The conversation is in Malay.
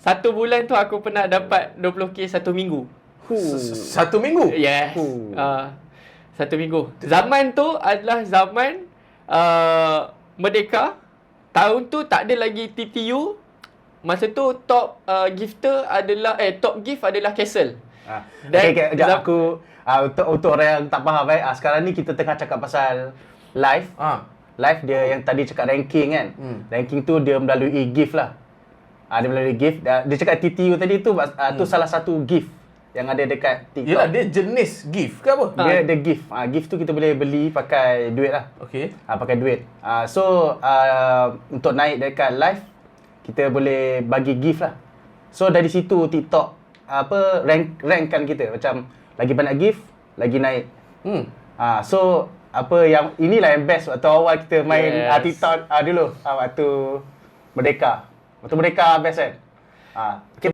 Satu bulan tu aku pernah dapat 20k satu minggu. Satu minggu? Yes. Satu minggu. Zaman tu adalah zaman Merdeka. Tahun tu tak ada lagi TTU. Masa tu top gifter adalah top gift adalah Castle. Okay, aku untuk orang yang tak faham sekarang ni kita tengah cakap pasal live. Live dia yang tadi cakap ranking kan. Ranking tu dia melalui gift lah. Dia melalui gift. Dia cakap TTU tadi tu tu salah satu gift yang ada dekat TikTok. Yelah, dia jenis gift ke apa? Dia gift. Gift tu kita boleh beli pakai duit lah. Okay. Pakai duit. So untuk naik dekat live kita boleh bagi gift lah. So dari situ TikTok rankkan kita macam lagi banyak gift, lagi naik. So inilah yang best waktu awal kita main TikTok dulu. Waktu Merdeka. Waktu Merdeka best kan.